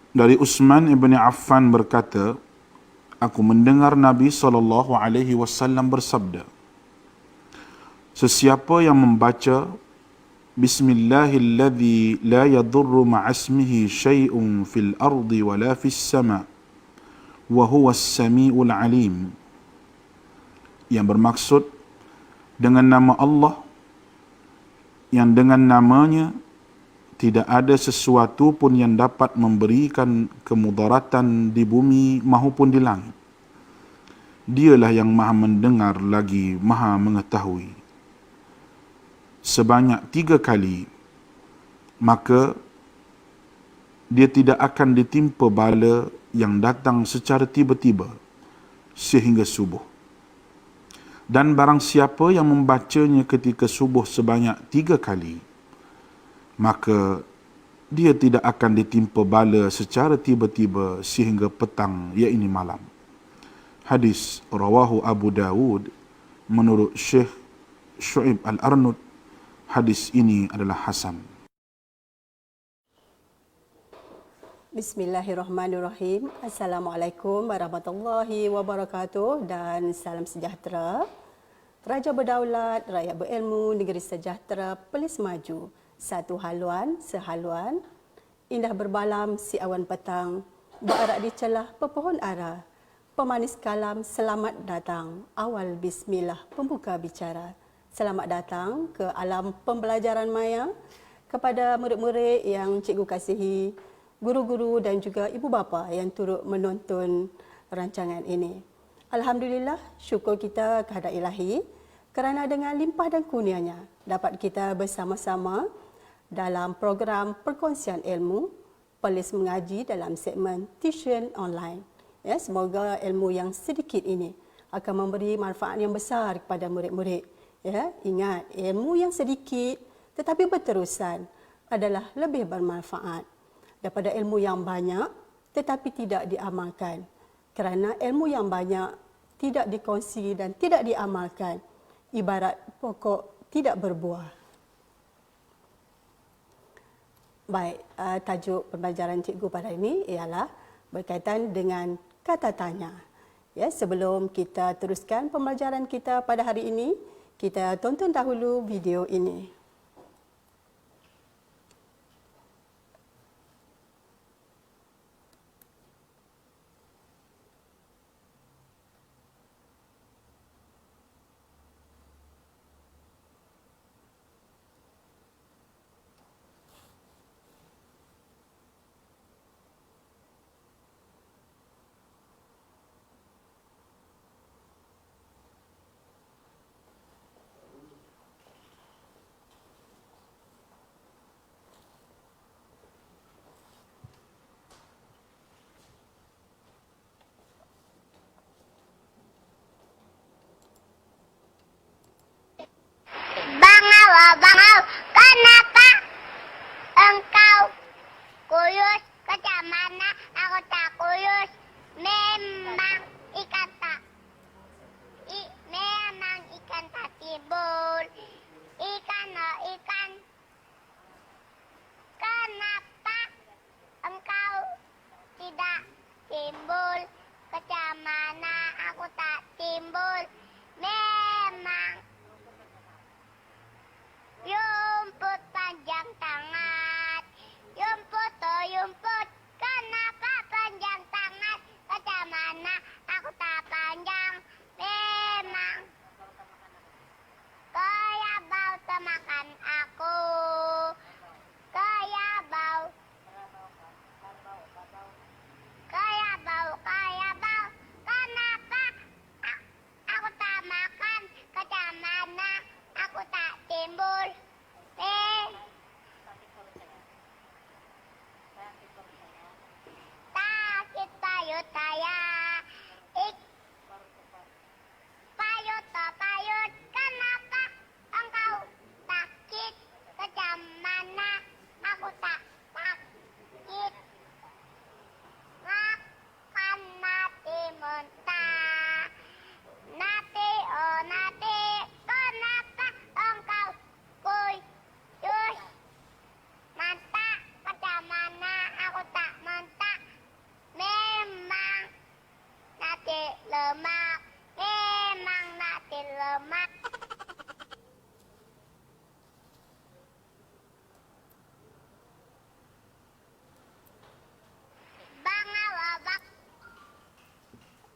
Dari Utsman ibn Affan berkata, aku mendengar Nabi SAW bersabda, sesiapa yang membaca Bismillahilladzi la yadurru ma'asmihi syai'un fil ardi wala fis sama' wa huwas sami'ul alim, yang bermaksud dengan nama Allah yang dengan namanya tidak ada sesuatu pun yang dapat memberikan kemudaratan di bumi maupun di langit. Dialah yang maha mendengar lagi maha mengetahui. Sebanyak 3 kali, maka dia tidak akan ditimpa bala yang datang secara tiba-tiba sehingga subuh. Dan barang siapa yang membacanya ketika subuh sebanyak 3 kali, maka dia tidak akan ditimpa bala secara tiba-tiba sehingga petang, iaitu malam. Hadis rawahu Abu Dawud menurut Syekh Syu'ib Al-Arnud. Hadis ini adalah hasan. Bismillahirrahmanirrahim. Assalamualaikum warahmatullahi wabarakatuh dan salam sejahtera. Raja berdaulat, rakyat berilmu, negeri sejahtera, Perlis maju. Satu haluan, sehaluan. Indah berbalam si awan petang, berarak di celah pepohon ara. Pemanis kalam, selamat datang. Awal bismillah, pembuka bicara. Selamat datang ke alam pembelajaran maya kepada murid-murid yang cikgu kasihi, guru-guru dan juga ibu bapa yang turut menonton rancangan ini. Alhamdulillah, syukur kita kehadrat Ilahi kerana dengan limpah dan kurnianya dapat kita bersama-sama dalam program perkongsian ilmu Perlis mengaji dalam segmen Tuition Online. Ya, semoga ilmu yang sedikit ini akan memberi manfaat yang besar kepada murid-murid. Ya, ingat, ilmu yang sedikit tetapi berterusan adalah lebih bermanfaat daripada ilmu yang banyak tetapi tidak diamalkan. Kerana ilmu yang banyak tidak dikongsi dan tidak diamalkan, ibarat pokok tidak berbuah. Baik, tajuk pembelajaran cikgu pada ini ialah berkaitan dengan kata tanya. Ya, sebelum kita teruskan pembelajaran kita pada hari ini, kita tonton dahulu video ini.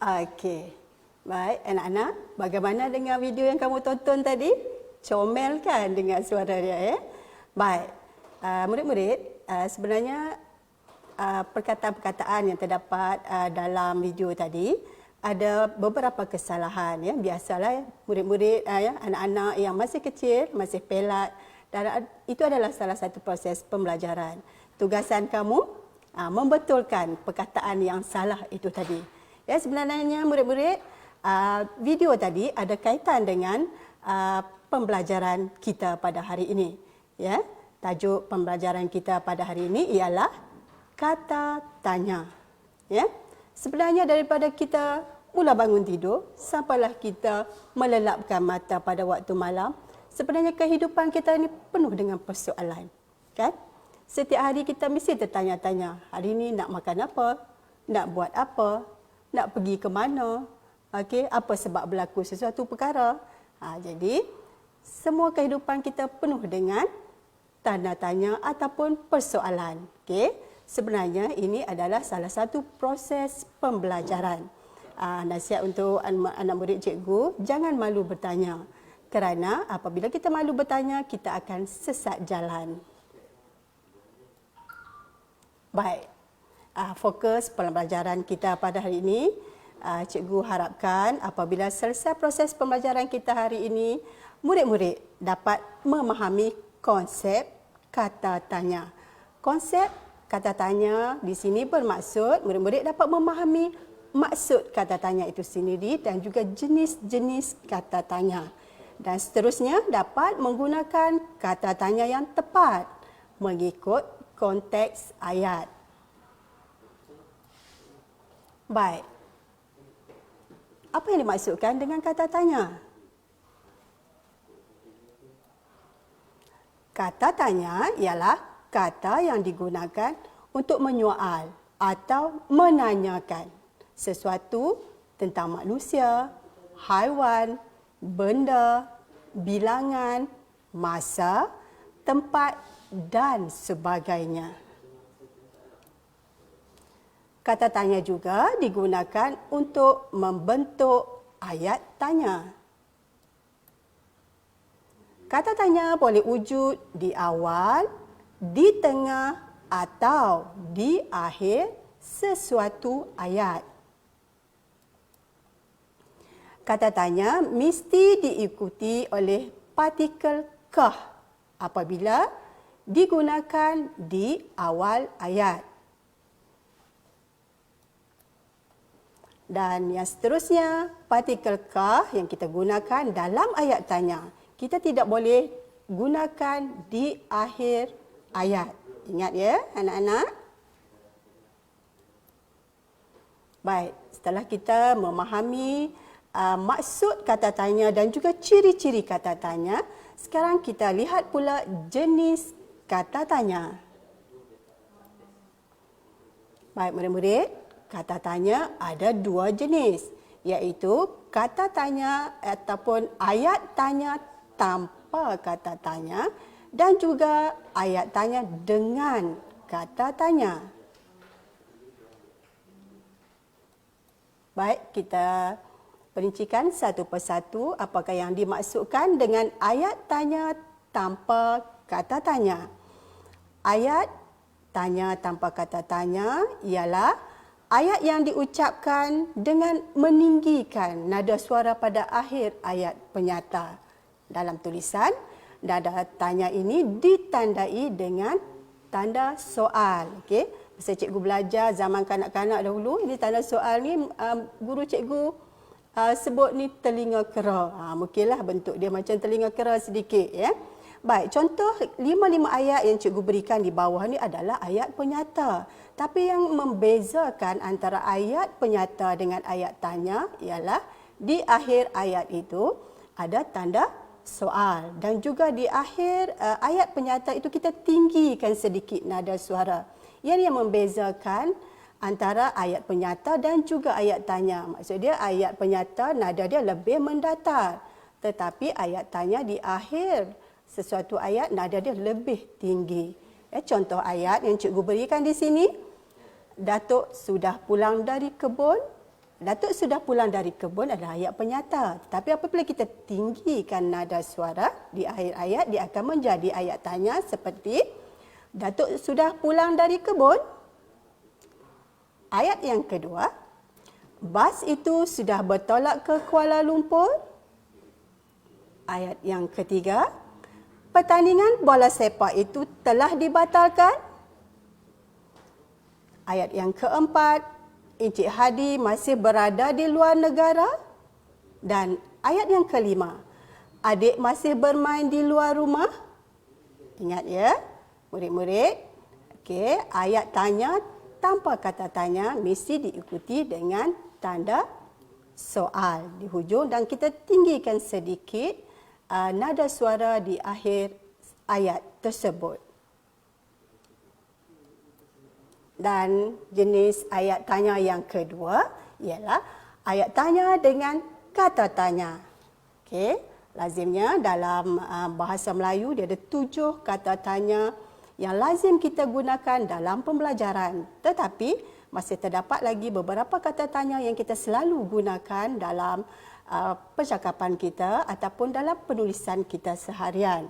Okey. Baik, anak-anak, bagaimana dengan video yang kamu tonton tadi? Comel kan dengan suara dia, ya? Baik. Murid-murid, sebenarnya perkataan-perkataan yang terdapat dalam video tadi ada beberapa kesalahan, ya. Biasalah, ya, murid-murid, ya, anak-anak yang masih kecil, masih pelat, dan itu adalah salah satu proses pembelajaran. Tugasan kamu membetulkan perkataan yang salah itu tadi. Ya, sebenarnya murid-murid, video tadi ada kaitan dengan pembelajaran kita pada hari ini. Ya, tajuk pembelajaran kita pada hari ini ialah kata tanya. Ya, sebenarnya daripada kita mula bangun tidur sampailah kita melelapkan mata pada waktu malam, sebenarnya kehidupan kita ini penuh dengan persoalan, kan? Setiap hari kita mesti tertanya-tanya, hari ini nak makan apa, nak buat apa, nak pergi ke mana, okey, apa sebab berlaku sesuatu perkara. Jadi semua kehidupan kita penuh dengan tanda tanya ataupun persoalan. Okey, sebenarnya ini adalah salah satu proses pembelajaran. Nasihat untuk anak murid cikgu, jangan malu bertanya. Kerana apabila kita malu bertanya, kita akan sesat jalan. Baik, fokus pembelajaran kita pada hari ini. Cikgu harapkan apabila selesai proses pembelajaran kita hari ini, murid-murid dapat memahami konsep kata tanya. Konsep kata tanya di sini bermaksud murid-murid dapat memahami maksud kata tanya itu sendiri dan juga jenis-jenis kata tanya. Dan seterusnya dapat menggunakan kata tanya yang tepat mengikut konteks ayat. Baik. Apa yang dimaksudkan dengan kata tanya? Kata tanya ialah kata yang digunakan untuk menyoal atau menanyakan sesuatu tentang manusia, haiwan, benda, bilangan, masa, tempat dan sebagainya. Kata tanya juga digunakan untuk membentuk ayat tanya. Kata tanya boleh wujud di awal, di tengah atau di akhir sesuatu ayat. Kata tanya mesti diikuti oleh partikel kah apabila digunakan di awal ayat. Dan yang seterusnya, partikel kah yang kita gunakan dalam ayat tanya, kita tidak boleh gunakan di akhir ayat. Ingat ya, anak-anak? Baik, setelah kita memahami maksud kata tanya dan juga ciri-ciri kata tanya, sekarang kita lihat pula jenis kata tanya. Baik, murid-murid, kata tanya ada dua jenis, iaitu kata tanya ataupun ayat tanya tanpa kata tanya dan juga ayat tanya dengan kata tanya. Baik, kita perincikan satu persatu apakah yang dimaksudkan dengan ayat tanya tanpa kata tanya. Ayat tanya tanpa kata tanya ialah ayat yang diucapkan dengan meninggikan nada suara pada akhir ayat penyata. Dalam tulisan, nada tanya ini ditandai dengan tanda soal. Okey, masa cikgu belajar zaman kanak-kanak dahulu, ini tanda soal ni guru cikgu sebut ni telinga kera. Mungkinlah bentuk dia macam telinga kera sedikit, ya. Baik, contoh 5 ayat yang cikgu berikan di bawah ni adalah ayat penyata. Tapi yang membezakan antara ayat penyata dengan ayat tanya ialah di akhir ayat itu ada tanda soal. Dan juga di akhir ayat penyata itu kita tinggikan sedikit nada suara. Yang membezakan antara ayat penyata dan juga ayat tanya. Maksud dia ayat penyata nada dia lebih mendatar. Tetapi ayat tanya di akhir sesuatu ayat nada dia lebih tinggi. Contoh ayat yang cikgu berikan di sini, Datuk sudah pulang dari kebun Datuk sudah pulang dari kebun adalah ayat penyata. Tapi apabila kita tinggikan nada suara di akhir ayat, dia akan menjadi ayat tanya seperti Datuk sudah pulang dari kebun. Ayat yang kedua, bas itu sudah bertolak ke Kuala Lumpur. Ayat yang ketiga, pertandingan bola sepak itu telah dibatalkan. Ayat yang keempat, Encik Hadi masih berada di luar negara. Dan ayat yang kelima, adik masih bermain di luar rumah. Ingat ya, murid-murid. Okey, ayat tanya tanpa kata tanya mesti diikuti dengan tanda soal di hujung dan kita tinggikan sedikit nada suara di akhir ayat tersebut. Dan jenis ayat tanya yang kedua ialah ayat tanya dengan kata tanya. Okey, lazimnya dalam bahasa Melayu dia ada 7 kata tanya yang lazim kita gunakan dalam pembelajaran. Tetapi masih terdapat lagi beberapa kata tanya yang kita selalu gunakan dalam percakapan kita ataupun dalam penulisan kita seharian.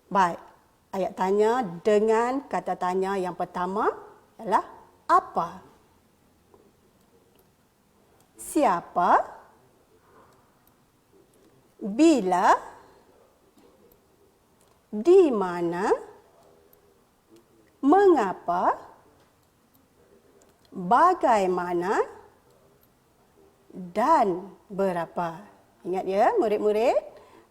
Baik. Ayat tanya dengan kata tanya yang pertama ialah apa? Siapa? Bila? Di mana? Mengapa? Bagaimana? Dan berapa? Ingat ya murid-murid,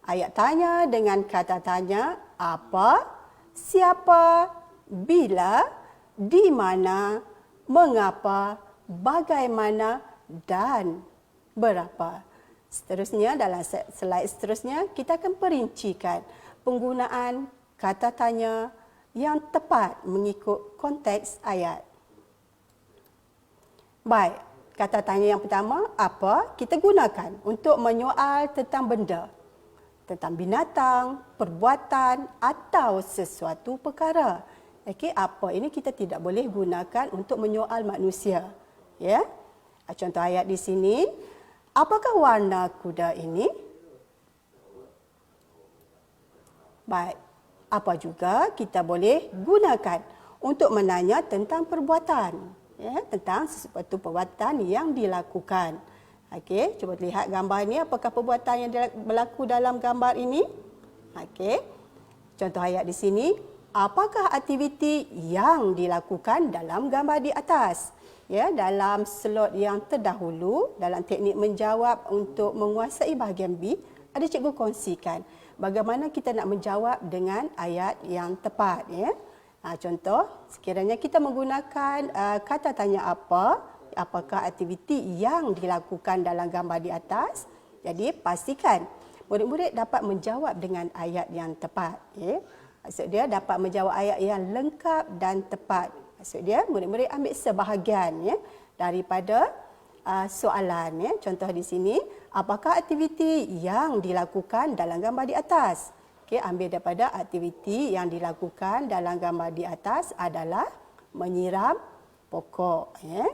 ayat tanya dengan kata tanya apa? Siapa, bila, di mana, mengapa, bagaimana, dan berapa. Seterusnya, dalam slide seterusnya, kita akan perincikan penggunaan kata tanya yang tepat mengikut konteks ayat. Baik, kata tanya yang pertama, apa, kita gunakan untuk menyoal tentang benda, tentang binatang, perbuatan atau sesuatu perkara. Okey, apa ini kita tidak boleh gunakan untuk menyoal manusia. Ya. Contoh ayat di sini, apakah warna kuda ini? Baik. Apa juga kita boleh gunakan untuk menanya tentang perbuatan, ya, tentang sesuatu perbuatan yang dilakukan. Okey, cuba lihat gambar ini. Apakah perbuatan yang berlaku dalam gambar ini? Okey. Contoh ayat di sini, apakah aktiviti yang dilakukan dalam gambar di atas? Ya, dalam slot yang terdahulu dalam teknik menjawab untuk menguasai bahagian B, ada cikgu kongsikan bagaimana kita nak menjawab dengan ayat yang tepat, ya. Contoh, sekiranya kita menggunakan kata tanya apa, apakah aktiviti yang dilakukan dalam gambar di atas. Jadi pastikan murid-murid dapat menjawab dengan ayat yang tepat. Ya. Maksud dia dapat menjawab ayat yang lengkap dan tepat. Maksud dia murid-murid ambil sebahagian, ya, daripada soalan. Ya. Contoh di sini, apakah aktiviti yang dilakukan dalam gambar di atas? Okay, ambil daripada aktiviti yang dilakukan dalam gambar di atas adalah menyiram pokok. Ya.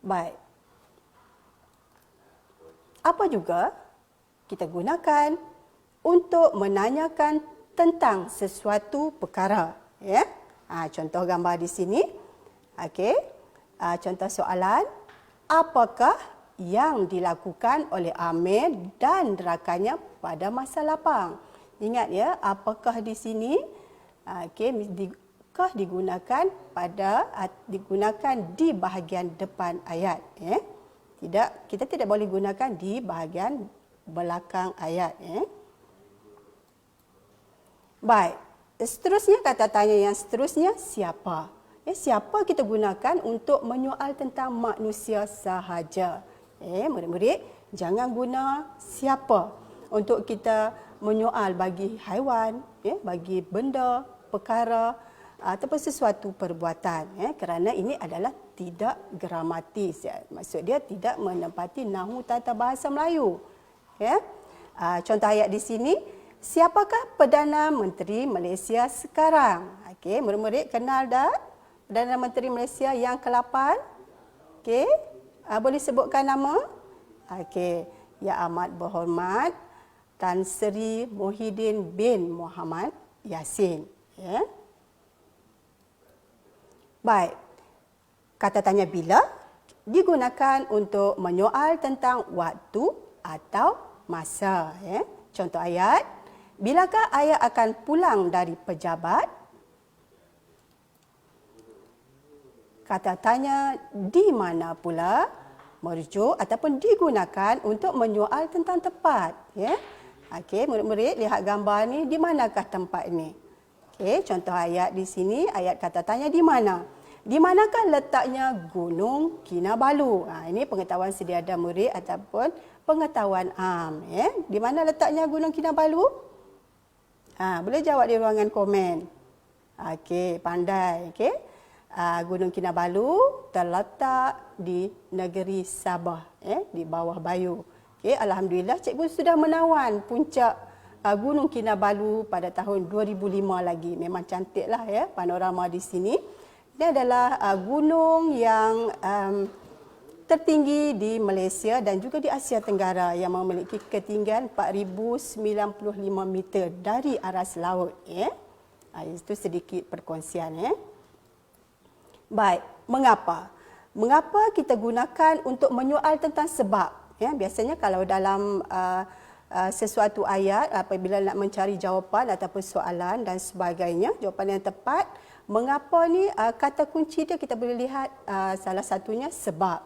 Baik. Apa juga kita gunakan untuk menanyakan tentang sesuatu perkara. Ya. Contoh gambar di sini. Okey. Contoh soalan. Apakah yang dilakukan oleh Amir dan rakannya pada masa lapang? Ingat ya, apakah di sini digunakan di bahagian depan ayat, ya. Kita tidak boleh gunakan di bahagian belakang ayat, ya. Baik, seterusnya kata tanya yang seterusnya siapa? Ya, siapa kita gunakan untuk menyoal tentang manusia sahaja. Murid-murid, jangan guna siapa untuk kita menyoal bagi haiwan, ya, bagi benda, perkara ataupun sesuatu perbuatan, ya, kerana ini adalah tidak gramatis, ya. Maksud dia tidak menempati nahu tata bahasa Melayu, ya. Contoh ayat di sini, siapakah Perdana Menteri Malaysia sekarang? Okey, murid-murid kenal dah Perdana Menteri Malaysia yang ke-8? Okey. Boleh sebutkan nama? Okey. Yang amat berhormat Tan Sri Muhyiddin bin Mohamed Yassin. Ya. Baik. Kata tanya bila digunakan untuk menyoal tentang waktu atau masa. Ya. Contoh ayat. Bilakah ayah akan pulang dari pejabat? Kata tanya di mana pula merujuk ataupun digunakan untuk menyoal tentang tempat. Ya. Okey, murid-murid lihat gambar ni, di manakah tempat ini? Okey, contoh ayat di sini, ayat kata tanya di mana? Di manakah letaknya Gunung Kinabalu? Ini pengetahuan sedia ada murid ataupun pengetahuan am. Ya. Di mana letaknya Gunung Kinabalu? Boleh jawab di ruangan komen. Okey, pandai. Okey. Gunung Kinabalu terletak di negeri Sabah, di bawah Bayu. Okay, Alhamdulillah, cikgu sudah menawan puncak Gunung Kinabalu pada tahun 2005 lagi. Memang cantiklah ya panorama di sini. Ini adalah gunung yang tertinggi di Malaysia dan juga di Asia Tenggara yang memiliki ketinggian 4,095 meter dari aras laut. Ya. Itu sedikit perkongsian. Ya. Baik, mengapa? Mengapa kita gunakan untuk menyoal tentang sebab? Ya, biasanya kalau dalam sesuatu ayat, apabila nak mencari jawapan ataupun soalan dan sebagainya, jawapan yang tepat, mengapa ni kata kunci dia kita boleh lihat salah satunya sebab.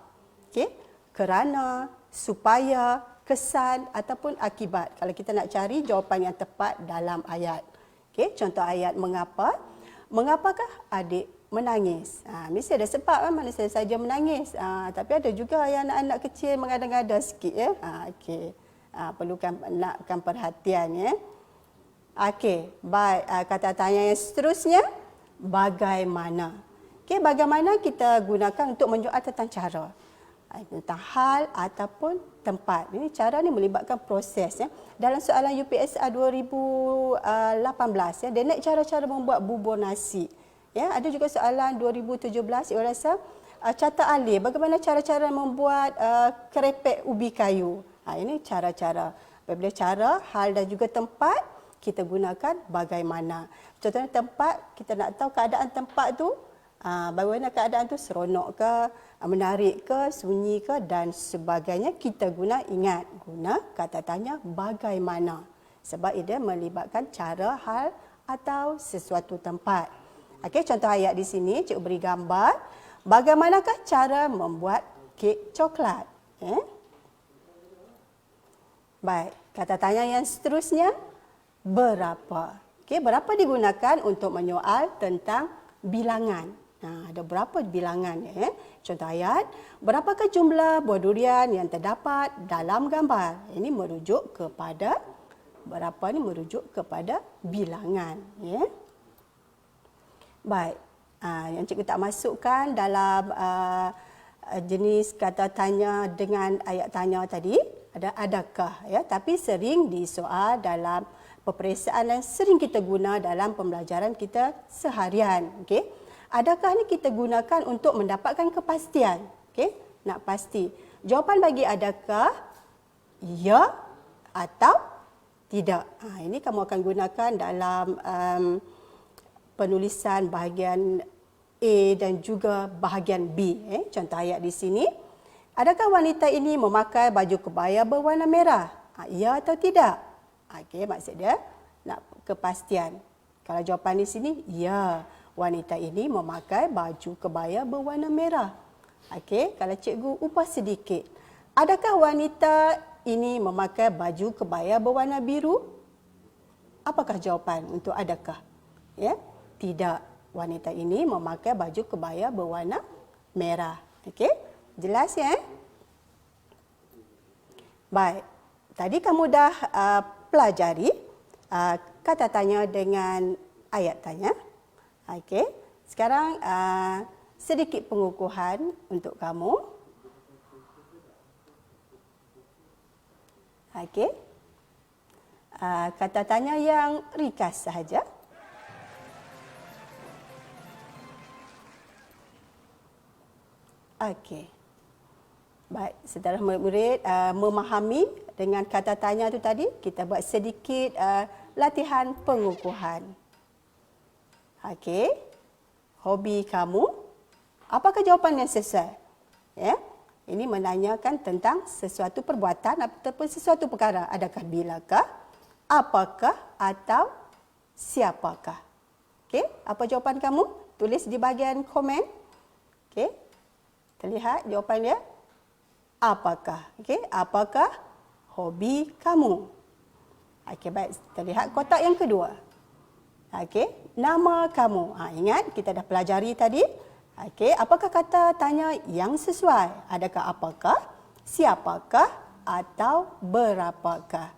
Okay? Kerana, supaya, kesan ataupun akibat. Kalau kita nak cari jawapan yang tepat dalam ayat. Okay? Contoh ayat mengapa? Mengapakah adik menangis? Mesti ada sebab kan, manusia saja menangis. Tapi ada juga yang anak-anak kecil mengada-ngada sikit ya. Okey. Perlukan nakkan perhatian ya. Okey, baik. Kata tanya yang seterusnya, bagaimana? Okey, bagaimana kita gunakan untuk menyoal tentang cara? Tentang hal ataupun tempat. Ini cara ni melibatkan proses ya. Dalam soalan UPSR 2018 ya, dia nak cara-cara membuat bubur nasi. Ya, ada juga soalan 2017 saya rasa carta alif, bagaimana cara-cara membuat kerepek ubi kayu. Ini cara-cara. Apabila cara, hal dan juga tempat kita gunakan bagaimana. Contohnya tempat, kita nak tahu keadaan tempat tu, bagaimana keadaan tu, seronok ke, menarik ke, sunyi ke dan sebagainya. Kita guna kata tanya bagaimana. Sebab ia melibatkan cara, hal atau sesuatu tempat. Okey, contoh ayat di sini, cikgu beri gambar. Bagaimanakah cara membuat kek coklat? Baik, kata tanya yang seterusnya, berapa? Okey, berapa digunakan untuk menyoal tentang bilangan? Ada berapa bilangan? Contoh ayat, berapakah jumlah buah durian yang terdapat dalam gambar? Ini merujuk kepada, berapa ni merujuk kepada bilangan. Baik, yang cikgu tak masukkan dalam jenis kata tanya dengan ayat tanya tadi, ada adakah ya, tapi sering disoal dalam peperiksaan dan sering kita guna dalam pembelajaran kita seharian. Okey. Adakah ni kita gunakan untuk mendapatkan kepastian. Okey, nak pasti. Jawapan bagi adakah ya atau tidak. Ini kamu akan gunakan dalam penulisan bahagian A dan juga bahagian B. Contoh ayat di sini. Adakah wanita ini memakai baju kebaya berwarna merah? Ya atau tidak? Okey, maksud dia nak kepastian. Kalau jawapan di sini, ya, wanita ini memakai baju kebaya berwarna merah. Okey, kalau cikgu ubah sedikit. Adakah wanita ini memakai baju kebaya berwarna biru? Apakah jawapan untuk adakah? Ya. Tidak, wanita ini memakai baju kebaya berwarna merah. Okey, jelas ya? Baik, tadi kamu dah pelajari kata tanya dengan ayat tanya. Okey, sekarang sedikit pengukuhan untuk kamu. Okey, kata tanya yang ringkas sahaja. Okey. Baik, setelah murid-murid memahami dengan kata tanya tu tadi, kita buat sedikit latihan pengukuhan. Okey. Hobi kamu, apakah jawapan yang sesuai? Ya. Ini menanyakan tentang sesuatu perbuatan ataupun sesuatu perkara. Adakah bilakah, apakah atau siapakah? Okey, apa jawapan kamu? Tulis di bahagian komen. Okey. Terlihat jawapan dia. Apakah? Okey, apakah hobi kamu? Okey, baik. Terlihat kotak yang kedua. Okey, nama kamu. Ingat kita dah pelajari tadi. Okey, apakah kata tanya yang sesuai? Adakah apakah, siapakah atau berapakah?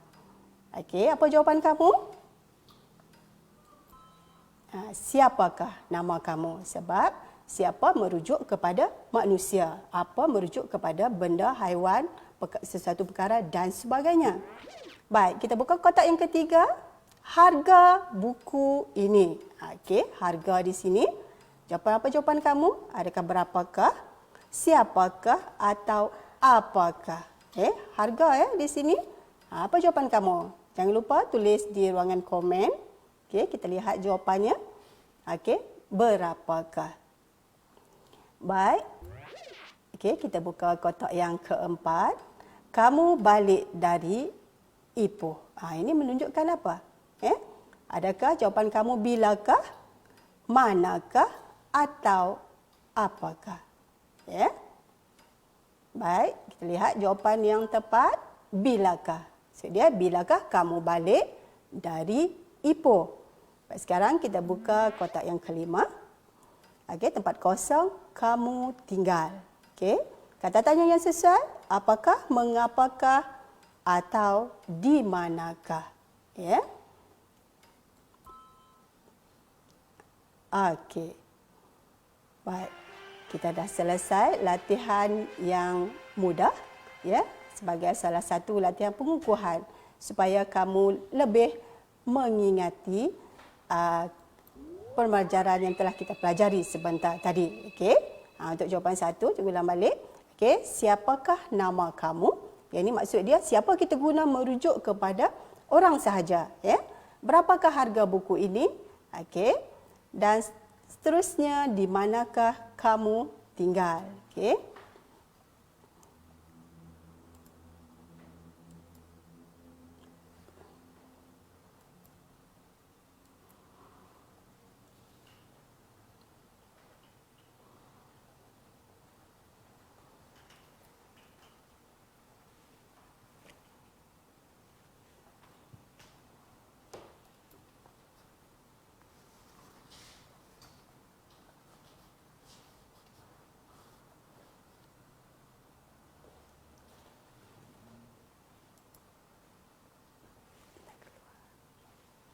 Okey, apa jawapan kamu? Siapakah nama kamu? Sebab siapa merujuk kepada manusia, apa merujuk kepada benda, haiwan, sesuatu perkara dan sebagainya. Baik, kita buka kotak yang ketiga. Harga buku ini. Okey, harga di sini. Jawapan apa jawapan kamu? Adakah berapakah, siapakah atau apakah? Okey, harga di sini. Apa jawapan kamu? Jangan lupa tulis di ruangan komen. Okey, kita lihat jawapannya. Okey, berapakah? Baik. Okey, kita buka kotak yang keempat. Kamu balik dari Ipoh. Ini menunjukkan apa? Adakah jawapan kamu bilakah, manakah atau apakah? Baik, kita lihat jawapan yang tepat, bilakah. So, dia bilakah kamu balik dari Ipoh. Baik, sekarang kita buka kotak yang kelima. Okey, tempat kosong kamu tinggal. Okey, kata tanya yang sesuai, apakah, mengapakah atau di manakah? Okey. Baik. Kita dah selesai latihan yang mudah sebagai salah satu latihan pengukuhan supaya kamu lebih mengingati pembelajaran yang telah kita pelajari sebentar tadi. Okey. Untuk jawapan satu, cikgu ulang balik. Okey, siapakah nama kamu? Yang ini maksud dia siapa kita guna merujuk kepada orang sahaja, Berapakah harga buku ini? Okey. Dan seterusnya, di manakah kamu tinggal? Okey.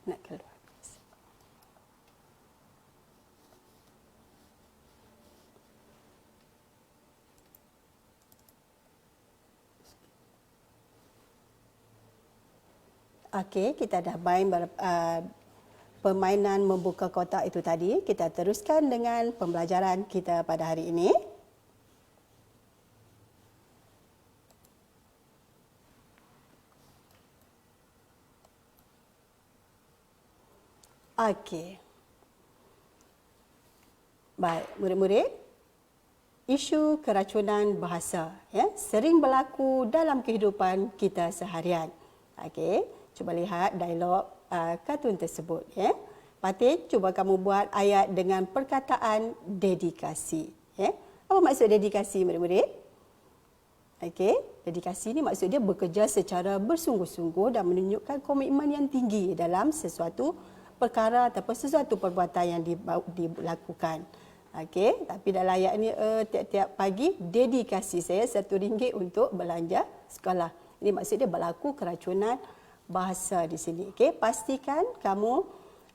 Nak keluar. Okey, kita dah main permainan membuka kotak itu tadi. Kita teruskan dengan pembelajaran kita pada hari ini. Okey. Baik, murid-murid. Isu keracunan bahasa sering berlaku dalam kehidupan kita seharian. Okey, cuba lihat dialog kartun tersebut. Patih, cuba kamu buat ayat dengan perkataan dedikasi. Apa maksud dedikasi, murid-murid? Okey, dedikasi ini maksud dia bekerja secara bersungguh-sungguh dan menunjukkan komitmen yang tinggi dalam sesuatu perkara ataupun sesuatu perbuatan yang dilakukan. Okey, tapi dalam ayat ini tiap-tiap pagi dedikasi saya RM1 untuk belanja sekolah. Ini maksud dia berlaku keracunan bahasa di sini. Okey, pastikan kamu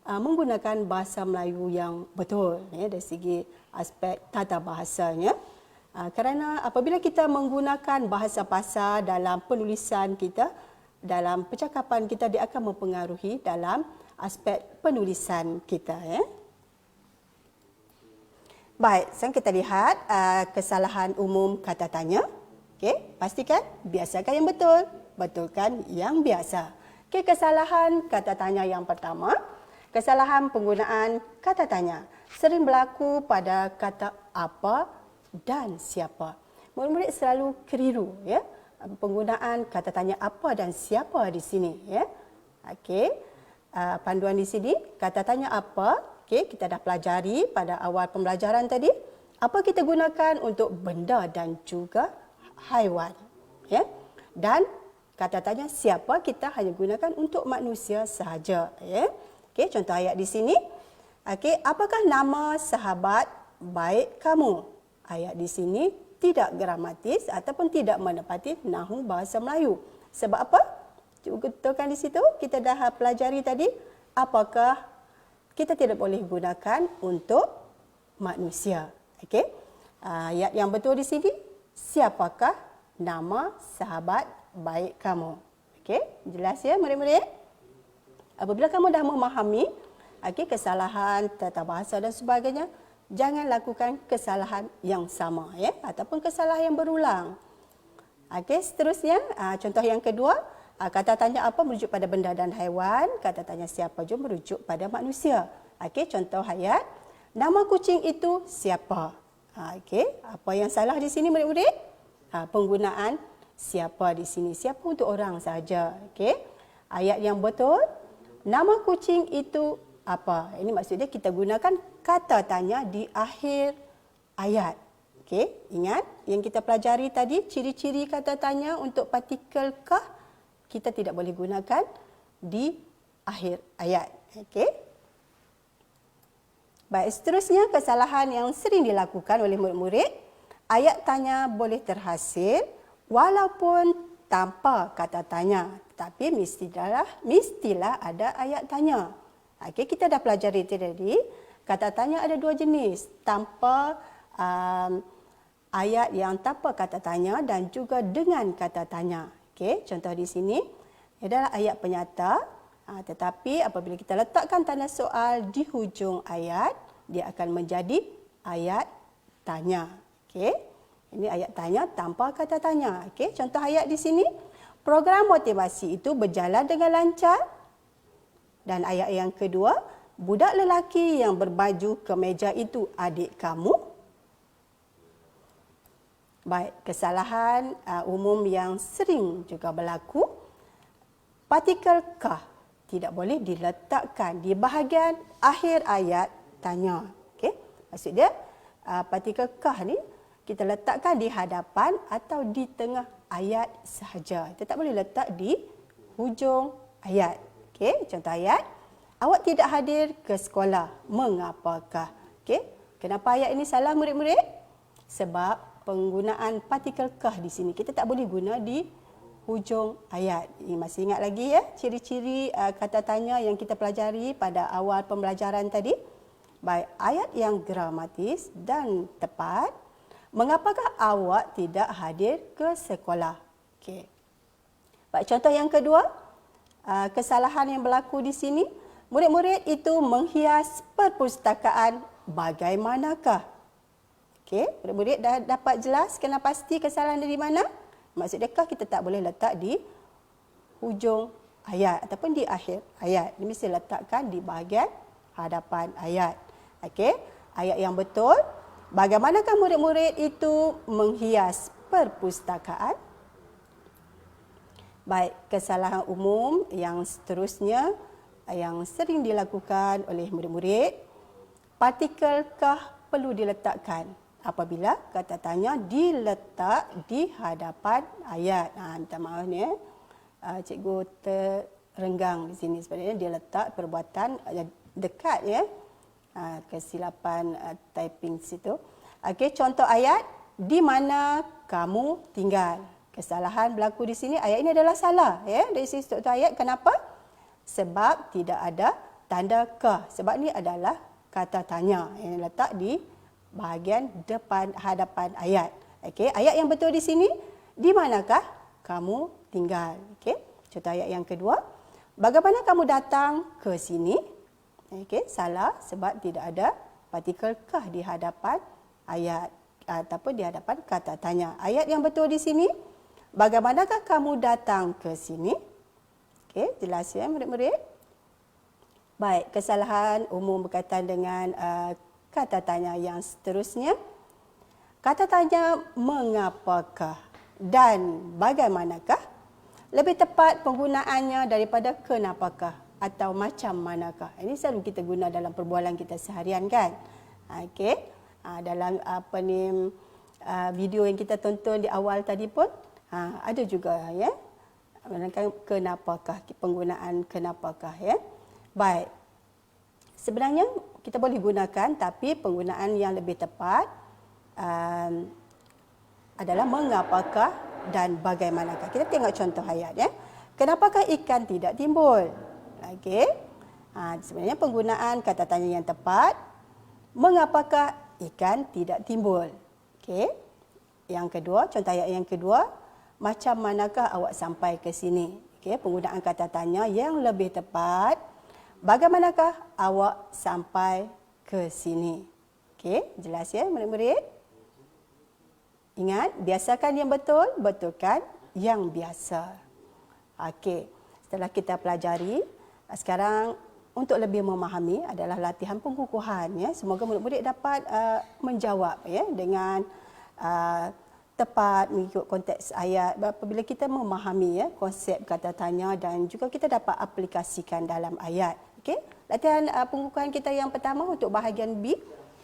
menggunakan bahasa Melayu yang betul dari segi aspek tata bahasanya. Kerana apabila kita menggunakan bahasa pasar dalam penulisan kita, dalam percakapan kita, dia akan mempengaruhi dalam aspek penulisan kita. Baik, sekarang kita lihat kesalahan umum kata tanya. Okey, pastikan biasakan yang betul, betulkan yang biasa. Okey, kesalahan kata tanya yang pertama, kesalahan penggunaan kata tanya sering berlaku pada kata apa dan siapa. Murid-murid selalu keliru ya penggunaan kata tanya apa dan siapa di sini ya. Okey, panduan di sini kata tanya apa. Okey, kita dah pelajari pada awal pembelajaran tadi apa kita gunakan untuk benda dan juga haiwan ya. Dan kata tanya siapa kita hanya gunakan untuk manusia sahaja ya. Okey, contoh ayat di sini. Okey, apakah nama sahabat baik kamu? Ayat di sini tidak gramatis ataupun tidak menepati nahu bahasa Melayu. Sebab apa? Cuba betulkan di situ. Kita dah pelajari tadi. Apakah kita tidak boleh gunakan untuk manusia. Okey. Ayat yang betul di sini. Siapakah nama sahabat baik kamu? Okey. Jelas ya murid-murid? Apabila kamu dah memahami kesalahan tata bahasa dan sebagainya, jangan lakukan kesalahan yang sama ya ataupun kesalahan yang berulang. Okey, seterusnya contoh yang kedua, kata tanya apa merujuk pada benda dan haiwan, kata tanya siapa juga merujuk pada manusia. Okey, contoh ayat, nama kucing itu siapa? Okey, apa yang salah di sini murid-murid? Penggunaan siapa di sini. Siapa untuk orang saja. Okey. Ayat yang betul, nama kucing itu apa? Ini maksudnya kita gunakan kata tanya di akhir ayat. Okey, ingat yang kita pelajari tadi, ciri-ciri kata tanya untuk partikel kah kita tidak boleh gunakan di akhir ayat. Okey. Baik, seterusnya kesalahan yang sering dilakukan oleh murid-murid, ayat tanya boleh terhasil walaupun tanpa kata tanya, tetapi mestilah ada ayat tanya. Okey, kita dah pelajari tadi, kata tanya ada dua jenis, tanpa ayat yang tanpa kata tanya dan juga dengan kata tanya. Okey, contoh di sini adalah ayat penyata, tetapi apabila kita letakkan tanda soal di hujung ayat, dia akan menjadi ayat tanya. Okey, ini ayat tanya tanpa kata tanya. Okey, contoh ayat di sini, program motivasi itu berjalan dengan lancar. Dan ayat yang kedua, budak lelaki yang berbaju kemeja itu adik kamu. Baik, kesalahan umum yang sering juga berlaku, partikel kah tidak boleh diletakkan di bahagian akhir ayat tanya. Okey, maksudnya partikel kah ni kita letakkan di hadapan atau di tengah ayat sahaja. Kita tak boleh letak di hujung ayat. Okey, contoh ayat, awak tidak hadir ke sekolah. Mengapakah? Okey, kenapa ayat ini salah murid-murid? Sebab penggunaan partikel kah di sini kita tak boleh guna di hujung ayat. Ini masih ingat lagi ya ciri-ciri kata tanya yang kita pelajari pada awal pembelajaran tadi? Baik, ayat yang gramatis dan tepat. Mengapakah awak tidak hadir ke sekolah? Okey. Baik, contoh yang kedua, kesalahan yang berlaku di sini, murid-murid itu menghias perpustakaan bagaimanakah? Okey, murid-murid dah dapat jelas kena pasti kesalahan dari mana? Maksudnya kita tak boleh letak di hujung ayat ataupun di akhir ayat. Ini mesti letakkan di bahagian hadapan ayat. Okey, ayat yang betul, bagaimanakah murid-murid itu menghias perpustakaan? Baik, kesalahan umum yang seterusnya yang sering dilakukan oleh murid-murid, partikel kah perlu diletakkan apabila kata tanya diletak di hadapan ayat. Minta maaf ni cikgu terenggang di sini sebenarnya dia letak perbuatan dekat ya. Kesilapan typing situ. Okey, contoh ayat, di mana kamu tinggal? Kesalahan berlaku di sini, ayat ini adalah salah ya dari sisi struktur ayat. Kenapa? Sebab tidak ada tanda kah. Sebab ini adalah kata tanya yang letak di bahagian depan hadapan ayat. Okey, ayat yang betul di sini, di manakah kamu tinggal? Okey, contoh ayat yang kedua, bagaimana kamu datang ke sini? Okey, salah sebab tidak ada partikel kah di hadapan ayat ataupun di hadapan kata tanya. Ayat yang betul di sini, bagaimanakah kamu datang ke sini? Okey, jelas ya murid-murid? Baik, kesalahan umum berkaitan dengan kata tanya yang seterusnya. Kata tanya mengapakah dan bagaimanakah lebih tepat penggunaannya daripada kenapakah atau macam manakah. Ini selalu kita guna dalam perbualan kita seharian kan. Okey. Dalam video yang kita tonton di awal tadi pun ada juga ya. Kenapakah, penggunaan kenapakah ya. Baik. Sebenarnya kita boleh gunakan tapi penggunaan yang lebih tepat adalah mengapakah dan bagaimanakah. Kita tengok contoh ayat ya. Kenapakah ikan tidak timbul? Okey. Sebenarnya penggunaan kata tanya yang tepat, mengapakah ikan tidak timbul? Okey. Yang kedua, contoh ayat yang kedua, macam manakah awak sampai ke sini? Okey, penggunaan kata tanya yang lebih tepat, bagaimanakah awak sampai ke sini? Okey, jelas ya murid-murid? Ingat, biasakan yang betul, betulkan yang biasa. Okey, setelah kita pelajari, sekarang untuk lebih memahami adalah latihan pengukuhan ya. Semoga murid-murid dapat menjawab ya dengan tepat mengikut konteks ayat. Apabila kita memahami ya konsep kata tanya dan juga kita dapat aplikasikan dalam ayat. Okey, latihan pengukuhan kita yang pertama untuk bahagian B.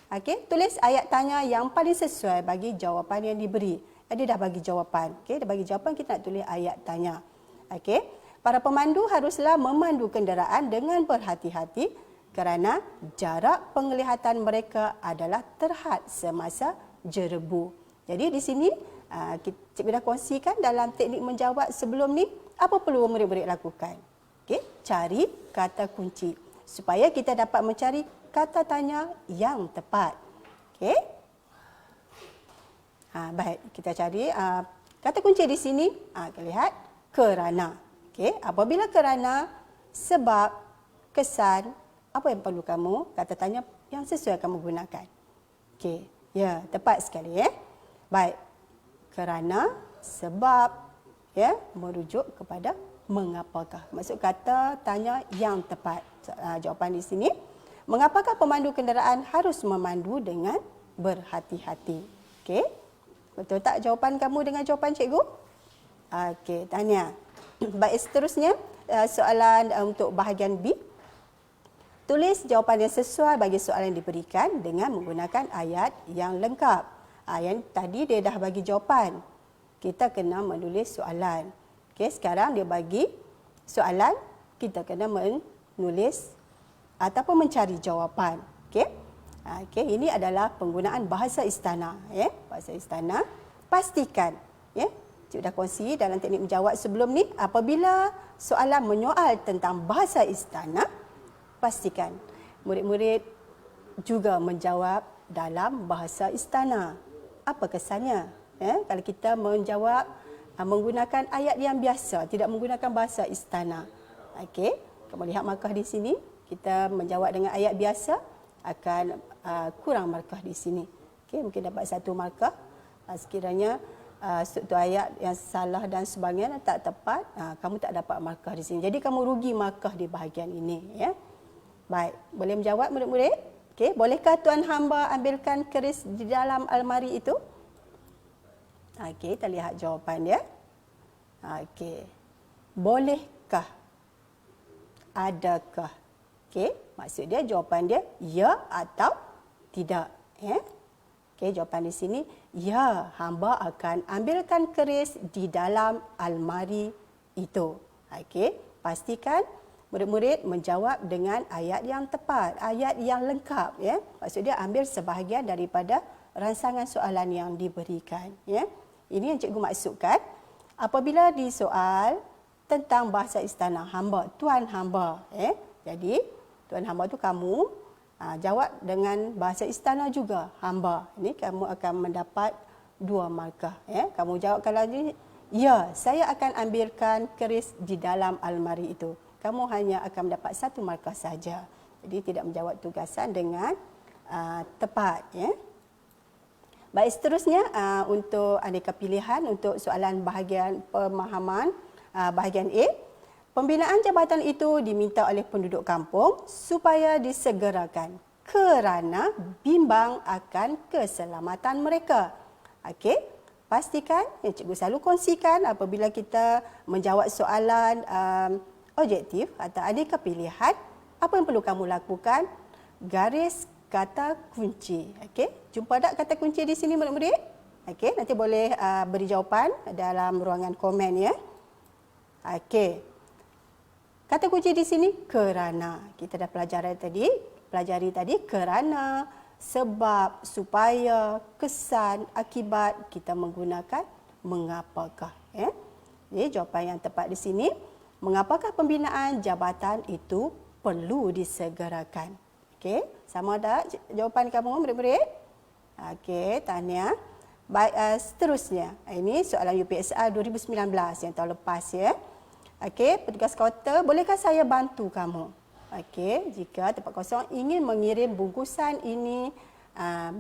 Okey, tulis ayat tanya yang paling sesuai bagi jawapan yang diberi. Dia dah bagi jawapan. Okey, dia bagi jawapan, kita nak tulis ayat tanya. Okey, para pemandu haruslah memandu kenderaan dengan berhati-hati kerana jarak penglihatan mereka adalah terhad semasa jerebu. Jadi di sini cikgu dah kongsikan dalam teknik menjawab sebelum ni apa perlu murid-murid lakukan. Okey, cari kata kunci supaya kita dapat mencari kata tanya yang tepat. Okey. Baik, kita cari kata kunci di sini. Kita lihat kerana. Okey, apabila kerana, sebab, kesan, apa yang perlu kamu kata tanya yang sesuai kamu gunakan. Okey, ya, tepat sekali ya. Baik. Kerana, sebab, ya, merujuk kepada mengapakah. Maksud kata tanya yang tepat. Jawapan di sini, mengapakah pemandu kenderaan harus memandu dengan berhati-hati? Okey. Betul tak jawapan kamu dengan jawapan cikgu? Okey, tanya. Baik, seterusnya soalan untuk bahagian B. Tulis jawapan yang sesuai bagi soalan yang diberikan dengan menggunakan ayat yang lengkap. Yang tadi dia dah bagi jawapan. Kita kena menulis soalan. Okey, sekarang dia bagi soalan, kita kena menulis ataupun mencari jawapan. Okey. Okey, ini adalah penggunaan bahasa istana ya. Bahasa istana. Pastikan ya. Cikgu dah kongsi dalam teknik menjawab sebelum ni, apabila soalan menyoal tentang bahasa istana, pastikan murid-murid juga menjawab dalam bahasa istana. Apa kesannya? Ya, kalau kita menjawab menggunakan ayat yang biasa, tidak menggunakan bahasa istana. Okey, kamu lihat markah di sini. Kita menjawab dengan ayat biasa akan kurang markah di sini. Okey, mungkin dapat 1 markah. Sekiranya struktur ayat yang salah dan sebagainya tak tepat, kamu tak dapat markah di sini. Jadi kamu rugi markah di bahagian ini ya. Baik, boleh menjawab murid-murid? Okey, bolehkah tuan hamba ambilkan keris di dalam almari itu? Okey, kita lihat jawapan dia. Okey. Bolehkah? Adakah? Okey, maksud dia jawapan dia ya atau tidak, ya. Okey, jawapan di sini ya, hamba akan ambilkan keris di dalam almari itu. Okey, pastikan murid-murid menjawab dengan ayat yang tepat, ayat yang lengkap ya. Maksud dia ambil sebahagian daripada ransangan soalan yang diberikan ya. Ini yang cikgu maksudkan apabila disoal tentang bahasa istana hamba, tuan hamba ya. Jadi tuan hamba tu kamu jawab dengan bahasa istana juga hamba. Ini kamu akan mendapat 2 markah ya. Kamu jawab kalau ni ya, saya akan ambilkan keris di dalam almari itu. Kamu hanya akan mendapat 1 markah saja. Jadi tidak menjawab tugasan dengan tepat. Ya. Baik, seterusnya untuk aneka pilihan untuk soalan bahagian pemahaman bahagian A. Pembinaan jabatan itu diminta oleh penduduk kampung supaya disegerakan kerana bimbang akan keselamatan mereka. Okey, pastikan yang cikgu selalu kongsikan apabila kita menjawab soalan objektif atau aneka pilihan, apa yang perlu kamu lakukan? Garis kata kunci. Okey, jumpa tak kata kunci di sini murid-murid? Okey, nanti boleh beri jawapan dalam ruangan komen ya. Okey. Kata kunci di sini kerana. Kita dah pelajari tadi kerana, sebab, supaya, kesan, akibat, kita menggunakan mengapakah. Ya. Jadi jawapan yang tepat di sini, mengapakah pembinaan jabatan itu perlu disegerakan? Okey, sama tak jawapan kamu murid-murid? Okey, tahniah. Baik, seterusnya. Ini soalan UPSR 2019 yang tahun lepas ya. Okey, petugas kaunter, bolehkah saya bantu kamu? Okey, jika tempat kosong ingin mengirim bungkusan ini,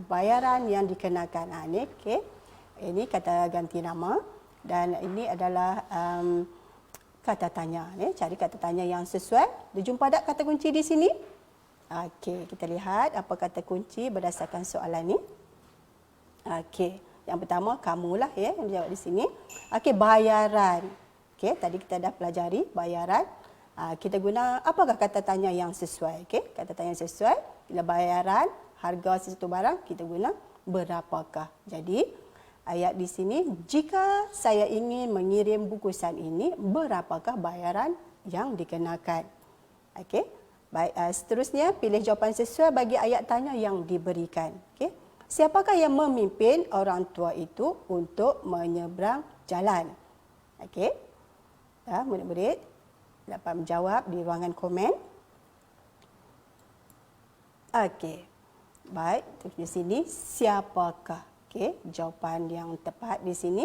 bayaran yang dikenakan. Ini okey. Ini kata ganti nama dan ini adalah kata tanya. Cari kata tanya yang sesuai. Dijumpa tak kata kunci di sini? Okey, kita lihat apa kata kunci berdasarkan soalan ni. Okey, yang pertama kamulah ya yang jawab di sini. Okey, bayaran. Okey, tadi kita dah pelajari bayaran. Kita guna apakah kata tanya yang sesuai? Okey, kata tanya yang sesuai bila bayaran harga sesuatu barang kita guna berapakah. Jadi ayat di sini, jika saya ingin mengirim bungkusan ini, berapakah bayaran yang dikenakan? Okey. Baik, seterusnya pilih jawapan sesuai bagi ayat tanya yang diberikan. Okey. Siapakah yang memimpin orang tua itu untuk menyeberang jalan? Okey. Murid-murid dapat menjawab di ruangan komen. Okey. Baik, di sini siapakah? Okey, jawapan yang tepat di sini,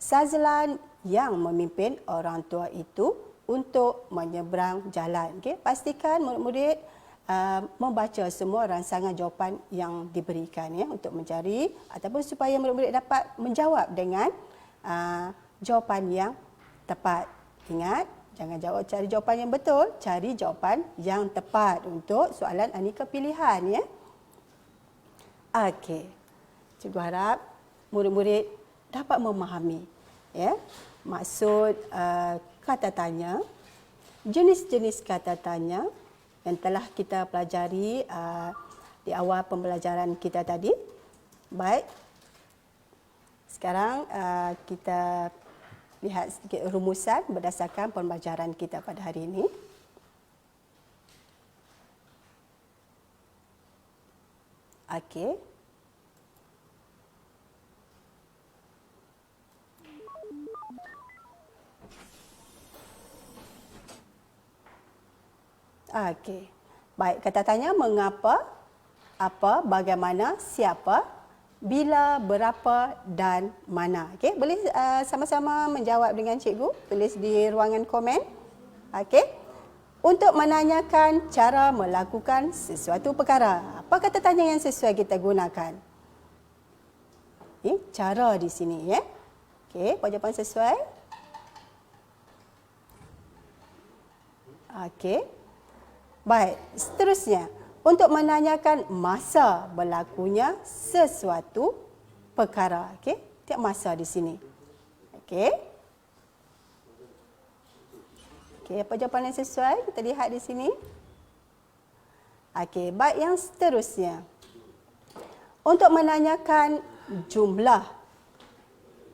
Sazlan yang memimpin orang tua itu untuk menyeberang jalan. Okey, pastikan murid-murid membaca semua rangsangan jawapan yang diberikan ya untuk mencari ataupun supaya murid-murid dapat menjawab dengan jawapan yang tepat. Ingat, jangan cari jawapan yang betul, cari jawapan yang tepat untuk soalan aneka pilihan ya. Okey. Cikgu harap murid-murid dapat memahami ya maksud kata tanya, jenis-jenis kata tanya yang telah kita pelajari di awal pembelajaran kita tadi. Baik. Sekarang kita lihat sedikit rumusan berdasarkan pembelajaran kita pada hari ini. Okey. Okey. Baik, kata tanya mengapa, apa, bagaimana, siapa, bila, berapa dan mana. Okey, boleh sama-sama menjawab dengan cikgu, tulis di ruangan komen. Okey. Untuk menanyakan cara melakukan sesuatu perkara. Apa kata tanya yang sesuai kita gunakan? Ini cara di sini ya. Okey, jawapan sesuai. Okey. Baik, seterusnya untuk menanyakan masa berlakunya sesuatu perkara. Okey, tiap masa di sini. Okey. Okey, apa jawapan yang sesuai? Kita lihat di sini. Okey, baik, yang seterusnya. Untuk menanyakan jumlah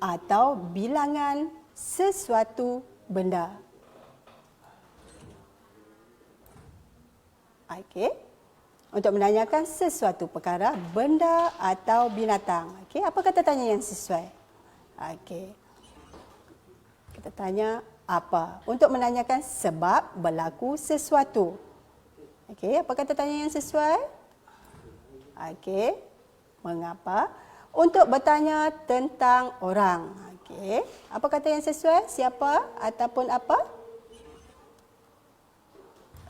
atau bilangan sesuatu benda. Okey. Untuk menanyakan sesuatu perkara, benda atau binatang. Okey, apa kata tanya yang sesuai? Okey. Kita tanya apa? Untuk menanyakan sebab berlaku sesuatu. Okey, apa kata tanya yang sesuai? Okey. Mengapa? Untuk bertanya tentang orang. Okey. Apa kata yang sesuai? Siapa ataupun apa?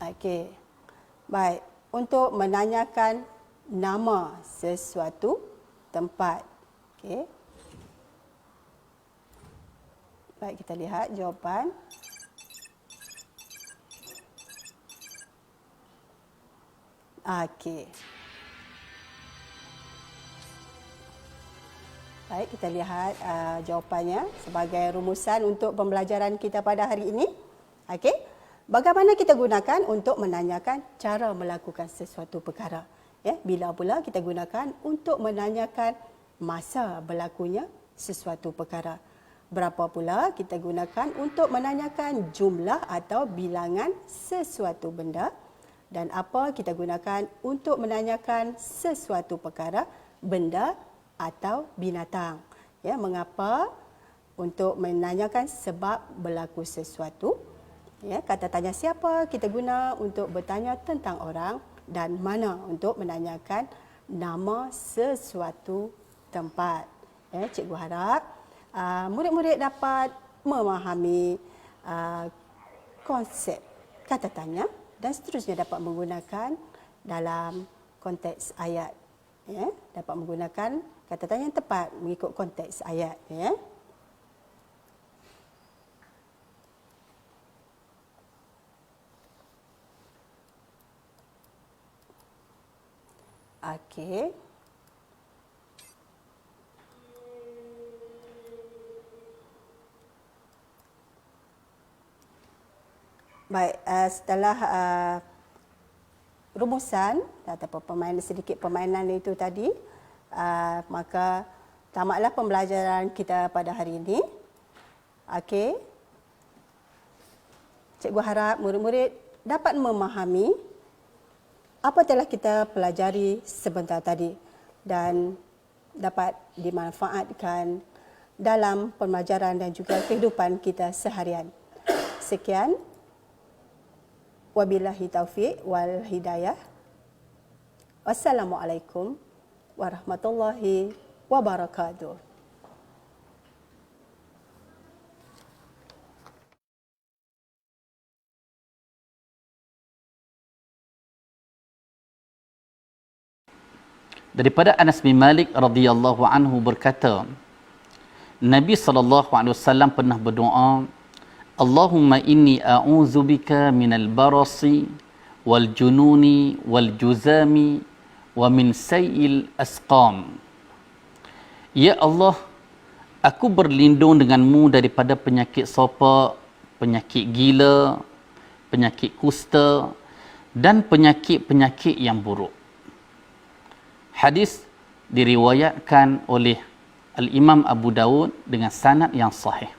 Okey. Baik, untuk menanyakan nama sesuatu tempat. Okey. Baik, kita lihat jawapan. Okey. Baik, kita lihat jawapannya sebagai rumusan untuk pembelajaran kita pada hari ini. Okey. Bagaimana kita gunakan untuk menanyakan cara melakukan sesuatu perkara? Ya, bila pula kita gunakan untuk menanyakan masa berlakunya sesuatu perkara? Berapa pula kita gunakan untuk menanyakan jumlah atau bilangan sesuatu benda? Dan apa kita gunakan untuk menanyakan sesuatu perkara, benda atau binatang? Ya, mengapa untuk menanyakan sebab berlaku sesuatu? Ya, kata tanya siapa kita guna untuk bertanya tentang orang, dan mana untuk menanyakan nama sesuatu tempat. Ya, cikgu harap murid-murid dapat memahami konsep kata tanya dan seterusnya dapat menggunakan dalam konteks ayat. Ya, dapat menggunakan kata tanya yang tepat mengikut konteks ayat. Ya. Okey. Baik, setelah rumusan ataupun sedikit permainan itu tadi, maka tamatlah pembelajaran kita pada hari ini. Okey. Cikgu harap murid-murid dapat memahami apa telah kita pelajari sebentar tadi dan dapat dimanfaatkan dalam pembelajaran dan juga kehidupan kita seharian. Sekian. Wabillahi taufiq wal hidayah. Wassalamualaikum warahmatullahi wabarakatuh. Daripada Anas bin Malik radhiyallahu anhu berkata, Nabi SAW pernah berdoa, Allahumma inni a'udzubika minal barasi wal jununi wal juzami wa min sayil asqam. Ya Allah, aku berlindung denganmu daripada penyakit sopak, penyakit gila, penyakit kusta dan penyakit-penyakit yang buruk. Hadis diriwayatkan oleh Al-Imam Abu Dawud dengan sanad yang sahih.